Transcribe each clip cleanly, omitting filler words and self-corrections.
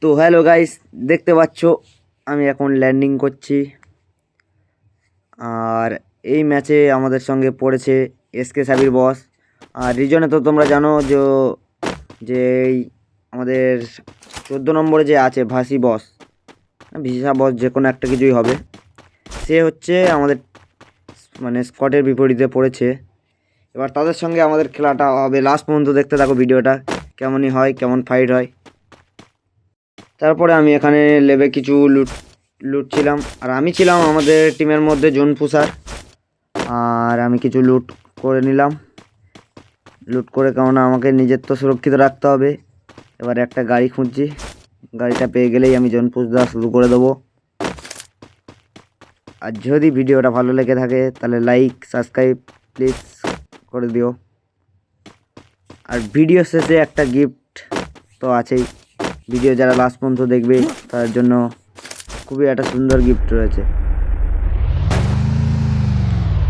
তো hello guys, দেখতে পাচ্ছ আমি এখন ল্যান্ডিং করছি। আর এই ম্যাচে আমাদের সঙ্গে পড়েছে এসকে সাবির বস। আর রিজনে তো তোমরা জানো যে এই আমাদের 14 নম্বরে যে আছে ভাসি বস, ভিসা বস, যে কোনো একটা কিছুই হবে। সে হচ্ছে আমাদের মানে স্কটের বিপরীতে পড়েছে। এবার তাদের সঙ্গে আমাদের খেলাটা হবে। লাস্ট পর্যন্ত দেখতে থাকো ভিডিওটা, কেমনই হয়, কেমন ফাইট হয়। তারপরে আমি এখানে লেবে কিছু লুটছিলাম। আর আমি ছিলাম আমাদের টিমের মধ্যে জোন পুষার। আর আমি কিছু লুট করে নিলাম। লুট করে, কেননা আমাকে নিজের তো সুরক্ষিত রাখতে হবে। এবার একটা গাড়ি খুঁজছি, গাড়িটা পেয়ে গেলেই আমি জোন পুষ দেওয়া শুরু করে দেবো। আর যদি ভিডিওটা ভালো লেগে থাকে তাহলে লাইক সাবস্ক্রাইব প্লিজ করে দিও। আর ভিডিও শেষে একটা গিফট তো আছেই। ভিডিও যারা লাস্ট পর্যন্ত দেখবে তার জন্য খুবই একটা সুন্দর গিফট রয়েছে।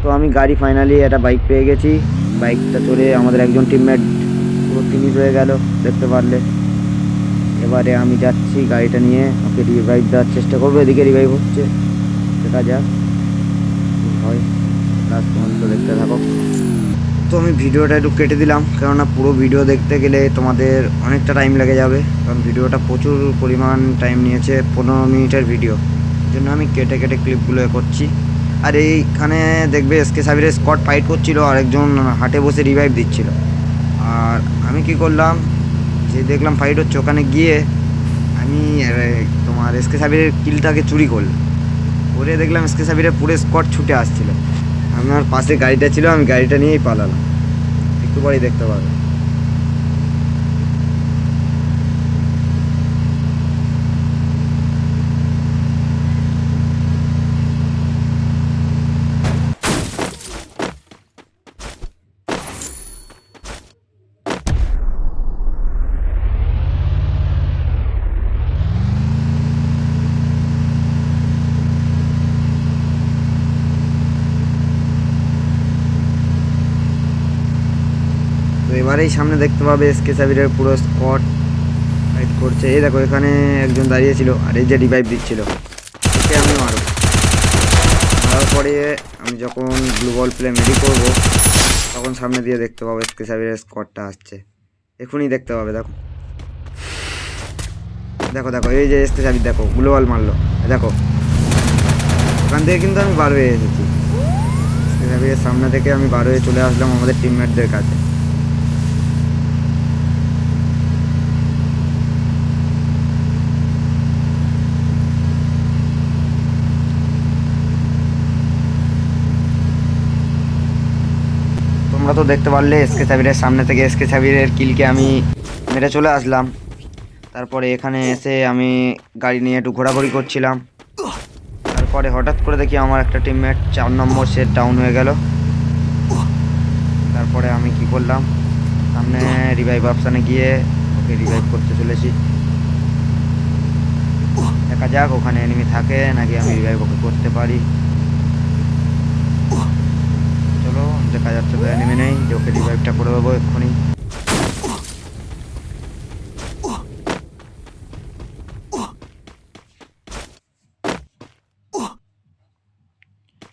তো আমি গাড়ি ফাইনালি একটা বাইক পেয়ে গেছি। বাইকটা চলে আমাদের একজন টিমমেট পুরো ফিনিশ হয়ে গেল, দেখতে পারলে। এবারে আমি যাচ্ছি গাড়িটা নিয়ে, ওকে রিভাইভ দেওয়ার চেষ্টা করবো। এদিকে রিভাইভ হচ্ছে, দেখা যাক হয়। লাস্ট পর্যন্ত দেখতে থাকো। তো আমি ভিডিওটা একটু কেটে দিলাম, কেননা পুরো ভিডিও দেখতে গেলে তোমাদের অনেকটা টাইম লেগে যাবে। কারণ ভিডিওটা প্রচুর পরিমাণ টাইম নিয়েছে, 15 মিনিটের ভিডিও। এই জন্য আমি কেটে কেটে ক্লিপগুলো করছি। আর এইখানে দেখবে এসকে সাবিরের স্কট ফাইট করছিল, আর একজন হাটে বসে রিভাইভ দিচ্ছিল। আর আমি কি করলাম, যে দেখলাম ফাইট হচ্ছে, ওখানে গিয়ে আমি তোমার এসকে সাবিরের কিলটাকে চুরি করলাম। করে দেখলাম এসকে সাবিরের পুরো স্কট ছুটে আসছিল। আমার পাশে গাড়িটা ছিল, আমি গাড়িটা নিয়েই পালালাম। একটু পরেই দেখতে পাবে। তো এবারেই সামনে দেখতে পাবে এসকে সাবিরের পুরো স্কট ফাইট করছে। এই দেখো, এখানে একজন দাঁড়িয়েছিল, আর এই যে রিভাইভ দিচ্ছিল, ওকে আমি মারব। মারার পরে আমি যখন ব্লু বল প্লে মেডি করবো, তখন সামনে দিয়ে দেখতে পাবো এসকে সাবিরের স্কটটা আসছে। এখনই দেখতে পাবে। দেখো দেখো দেখো, এই যে এসকে সাবির দেখো ব্লু বল মারলো। দেখো, ওখান থেকে কিন্তু আমি বার হয়ে এসেছি। এসকে সাবিরের সামনে থেকে আমি বার হয়ে চলে আসলাম আমাদের টিমমেটদের কাছে। তোমরা তো দেখতে পারলে এসকে সাবিরের সামনে থেকে এসকে সাবিরের কিলকে আমি মেরে চলে আসলাম। তারপরে এখানে এসে আমি গাড়ি নিয়ে একটু ঘোরাঘুরি করছিলাম। তারপরে হঠাৎ করে দেখি আমার একটা টিমমেট 4 নম্বর সে ডাউন হয়ে গেল। তারপরে আমি কি করলাম, সামনে রিভাইভ অপশানে গিয়ে ওকে রিভাইভ করতে চলেছি। দেখা যাক ওখানে এনিমি থাকে নাকি আমি রিভাইভ ওকে করতে পারি। চলো, দেখা যাচ্ছে তো এনিমি নেই, যে ওকে রিভাইভটা করে দেবো এক্ষুনি।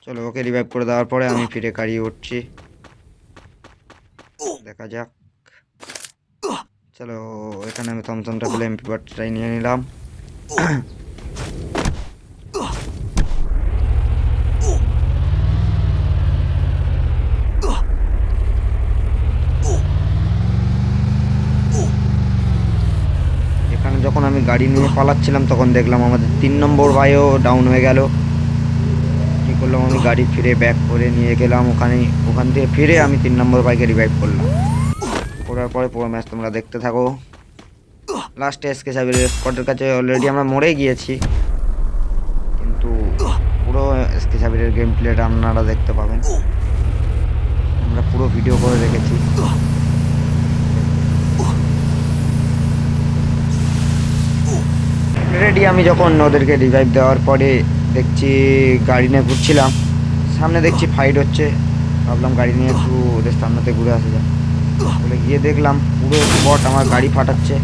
চলো, ওকে রিভাইভ করে দেওয়ার পরে আমি ফিরে গাড়ি উঠছি। দেখা যাক। চলো, এখানে আমি থমথমটা পেলে MP5টাই নিয়ে নিলাম। এখানে যখন আমি গাড়ি নিয়ে পালাচ্ছিলাম, তখন দেখলাম আমাদের 3 নম্বর ভাইও ডাউন হয়ে গেল। কী করলাম, আমি গাড়ি ফিরে ব্যাক করে নিয়ে গেলাম ওখান থেকে ফিরে আমি 3 নম্বর বাইকে রিভাইভ করলাম। করার পরে পুরো ম্যাচ তোমরা দেখতে থাকো। লাস্টে এসকে সাবিরের স্কটের কাছে অলরেডি আমরা মরে গিয়েছি, কিন্তু পুরো এসকে সাবিরের গেম প্লেটা আপনারা দেখতে পাবেন। আমরা পুরো ভিডিও করে রেখেছি। রেডি আমি যখন ওদেরকে রিভাইভ দেওয়ার পরে দেখছি গাড়ি নিয়ে ঘুরছিলাম, সামনে দেখছি ফাইট হচ্ছে। ভাবলাম গাড়ি নিয়ে একটু ওদের সামনেতে ঘুরে আসা যায় বলে গিয়ে দেখলাম পুরো স্পট আমার গাড়ি ফাটাচ্ছে।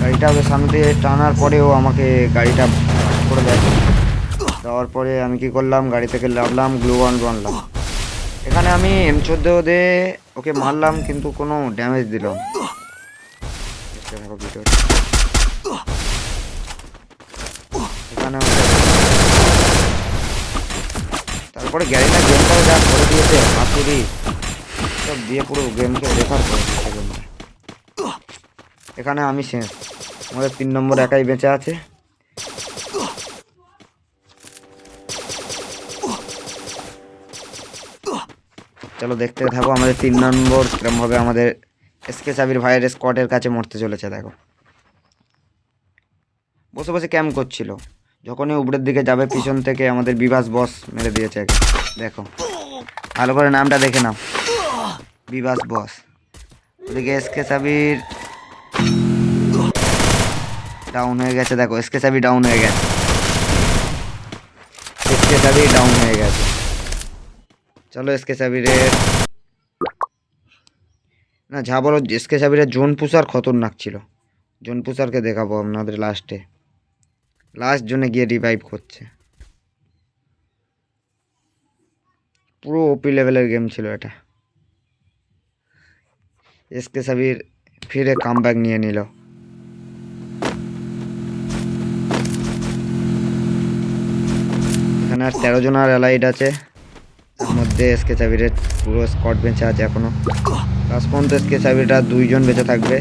গাড়িটা ওদের সামনে দিয়ে টানার পরেও আমাকে গাড়িটা করে দেয়। দেওয়ার পরে আমি কি করলাম, গাড়ি থেকে নামলাম, গ্লু ওয়ান বানলাম। এখানে আমি M14 দিয়ে ওকে মারলাম কিন্তু কোনো ড্যামেজ দিলাম। এখানে তারপরে গ্যারিনা গেমটাও যা করে দিয়েছে, হাতুড়ি সব দিয়ে পুরো গেমকে বেকার করে দিয়েছে গেমটা। এখানে আমি শেষ, আমাদের 3 নম্বর একাই বেঁচে আছে। চলো দেখতে থাকো আমাদের 3 নম্বর কিরম ভাবে আমাদের এসকে সাবির ভাইয়ের স্কোয়াডের কাছে মরতে চলেছে। দেখো বসে বসে ক্যাম্প করছিল, যখনই উপরের দিকে যাবে পিছন থেকে আমাদের বিভাস বস মেরে দিয়েছে একে। দেখো ভালো করে নামটা দেখে নাও, বিভাস বস। ওদিকে এসকে সাবির ডাউন হয়ে গেছে। দেখো এসকে সাবি ডাউন হয়ে গেছে, এসকে সাবি ডাউন হয়ে গেছে। চলো এসকে সাবিরের না যা বলো, এসকে সাবিরের জোন পুষার খতরনাক ছিল। জোন পুষারকে দেখাবো আপনাদের লাস্ট জোনে গিয়ে রিভাইভ করছে। পুরো ওপি লেভেলের গেম ছিল এটা। এসকে সাবির ফিরে কামব্যাক নিয়ে নিল। এখানে আর 13 জন আর অ্যালাইড আছে, তার মধ্যে এসকে সাবিরের পুরো স্কোয়াড বেঁচে আছে এখনো। লাস্ট পর্যন্ত এসকে সাবিরটা 2 জন বেঁচে থাকবে।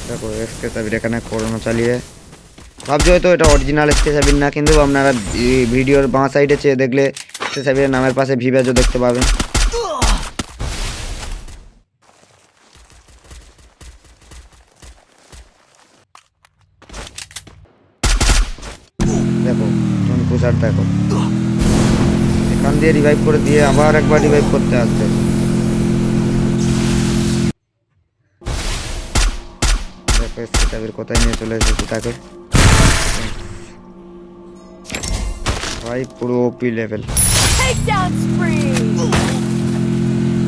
দেখো এসকে সাবির এখানে করোনা চালিয়ে ভাবছি হয়তো এটা অরিজিনাল এসকে সাবির না, কিন্তু আপনারা ভিডিওর বাঁ সাইডে চেয়ে দেখলে এসকে সাবিরের নামের পাশে ভি ব্যাজও দেখতে পাবেন। দেখো জনপুষার দেখো এখান দিয়ে রিভাইভ করে দিয়ে আবার একবার রিভাইভ করতে আসছে। দেখো এসকে সাবির কোথায় নিয়ে চলে এসেছে তাকে, ভাই পুরো ওপি লেভেল।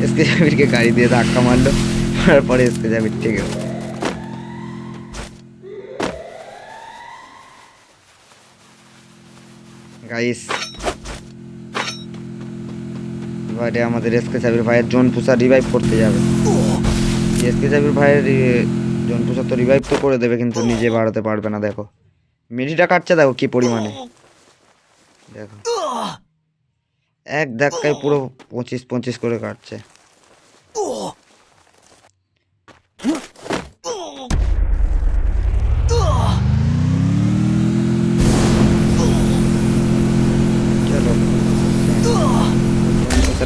এসকে জাবিরকে গাড়ি দিয়ে ধাক্কা মারলো, তারপরে এসকে জাবির ঠিক আছে। গাইস এবারে আমাদের এসকে সাবির ভাইয়ের জোন পুষার রিভাইভ করতে যাবে। এসকে সাবির ভাইয়ের জোন পুষার তো রিভাইভ তো করে দেবে, কিন্তু নিজে বাড়াতে পারবে না। দেখো মিডিটা কাটছে, দেখো কি পরিমাণে। দেখো এক ধাক্কায় পুরো 25-25 করে কাটছে। চলো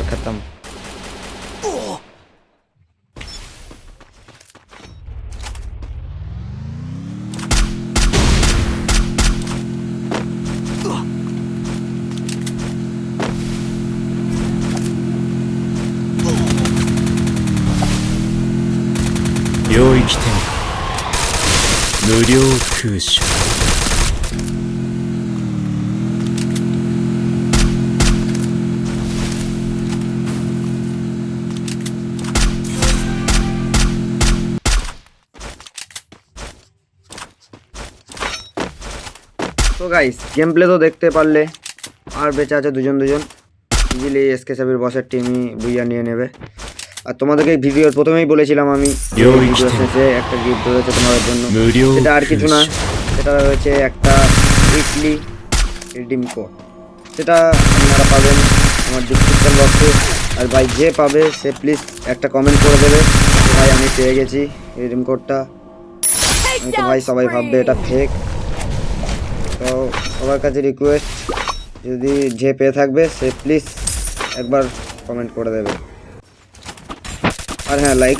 খতম।領域展開無料空襲তো গাইস গেম প্লে তো দেখতে পারলে, আর বেঁচে আছে দুজন ইজিলি এসকে সাবির বসের টিমই বুইয়া নিয়ে নেবে। আর তোমাদেরকে ভিডিওর প্রথমেই বলেছিলাম আমি, ভিডিও শেষে একটা গিফট রয়েছে তোমাদের জন্য। সেটা আর কিছু না, সেটা রয়েছে একটা উইকলি রিডিম কোড। সেটা আপনারা পাবেন আমার ডিসক্রিপশন বক্সে। আর ভাই যে পাবে সে প্লিজ একটা কমেন্ট করে দেবে ভাই আমি পেয়ে গেছি রিডিম কোডটা। আমি তো ভাই সবাই ভাববে এটা ফেক, তো সবার কাছে রিকোয়েস্ট যদি যে পেয়ে থাকবে সে প্লিজ একবার কমেন্ট করে দেবে। আর হ্যাঁ লাইক